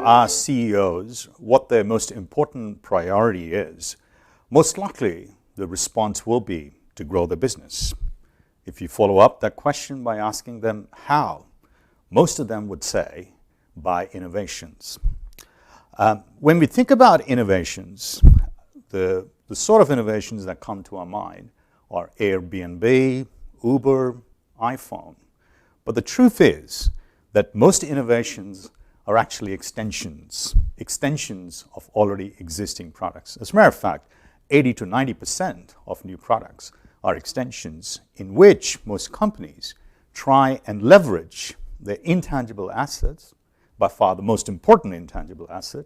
ask CEOs what their most important priority is, most likely the response will be to grow the business. If you follow up that question by asking them how, most of them would say by innovations. When we think about innovations, the sort of innovations that come to our mind are Airbnb, Uber, iPhone. But the truth is that most innovations are actually extensions of already existing products. As a matter of fact, 80 to 90% of new products are extensions in which most companies try and leverage their intangible assets. By far the most important intangible asset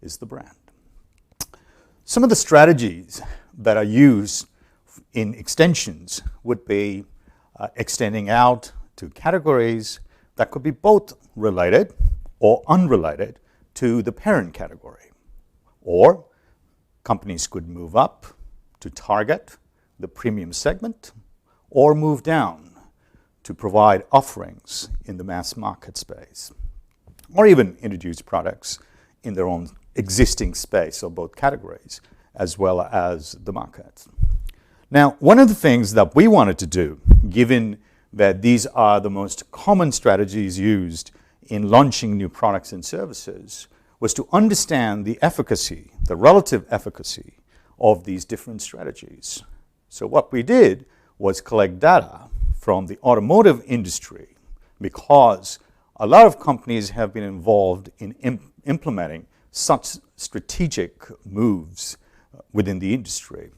is the brand. Some of the strategies that are used in extensions would be extending out to categories that could be both related or unrelated to the parent category. Or companies could move up to target the premium segment or move down to provide offerings in the mass market space, or even introduce products in their own existing space of both categories as well as the markets. Now, one of the things that we wanted to do, given that these are the most common strategies used in launching new products and services, was to understand the efficacy, the relative efficacy of these different strategies. So what we did was collect data from the automotive industry, because a lot of companies have been involved in implementing such strategic moves within the industry.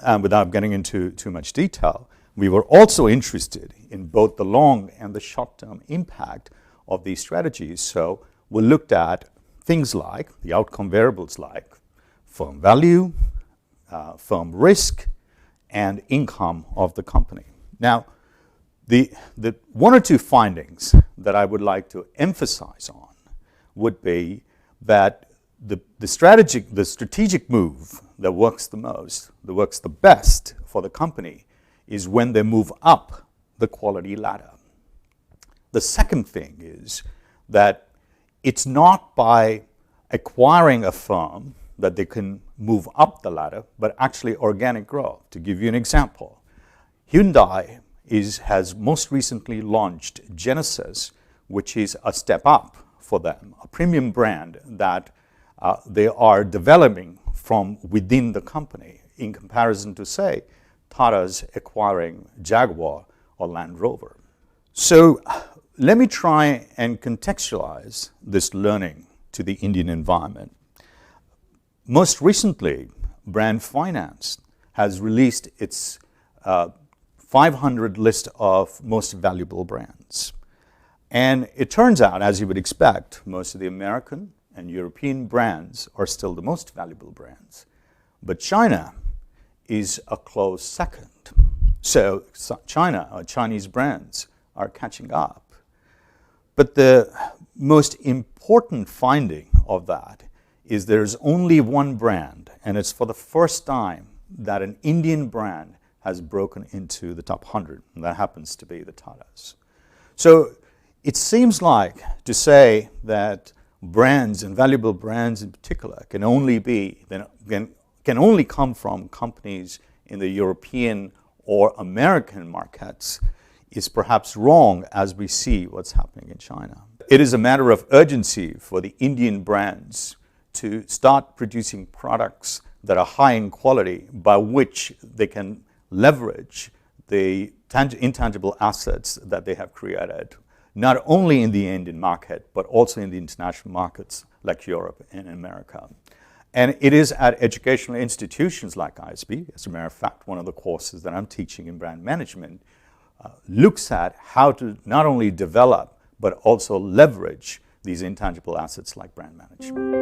And without getting into too much detail, we were also interested in both the long and the short-term impact of these strategies. So we looked at things like the outcome variables like firm value, firm risk, and income of the company. Now, the one or two findings that I would like to emphasize on would be that the strategic move that works the most, that works the best for the company, is when they move up the quality ladder. The second thing is that it's not by acquiring a firm that they can move up the ladder, but actually organic growth. To give you an example, Hyundai has most recently launched Genesis, which is a step up for them, a premium brand that they are developing from within the company, in comparison to, say, Tata's acquiring Jaguar or Land Rover. So let me try and contextualize this learning to the Indian environment. Most recently, Brand Finance has released its 500 list of most valuable brands. And it turns out, as you would expect, most of the American and European brands are still the most valuable brands. But China is a close second. So China, or Chinese brands, are catching up. But the most important finding of that is there's only one brand, and it's for the first time that an Indian brand has broken into the top 100, and that happens to be the Tatas. So it seems like to say that brands, and valuable brands in particular, can only come from companies in the European or American markets is perhaps wrong, as we see what's happening in China. It is a matter of urgency for the Indian brands to start producing products that are high in quality, by which they can leverage the intangible assets that they have created, not only in the Indian market, but also in the international markets like Europe and America. And it is at educational institutions like ISB. As a matter of fact, one of the courses that I'm teaching in brand management looks at how to not only develop, but also leverage these intangible assets like brand management.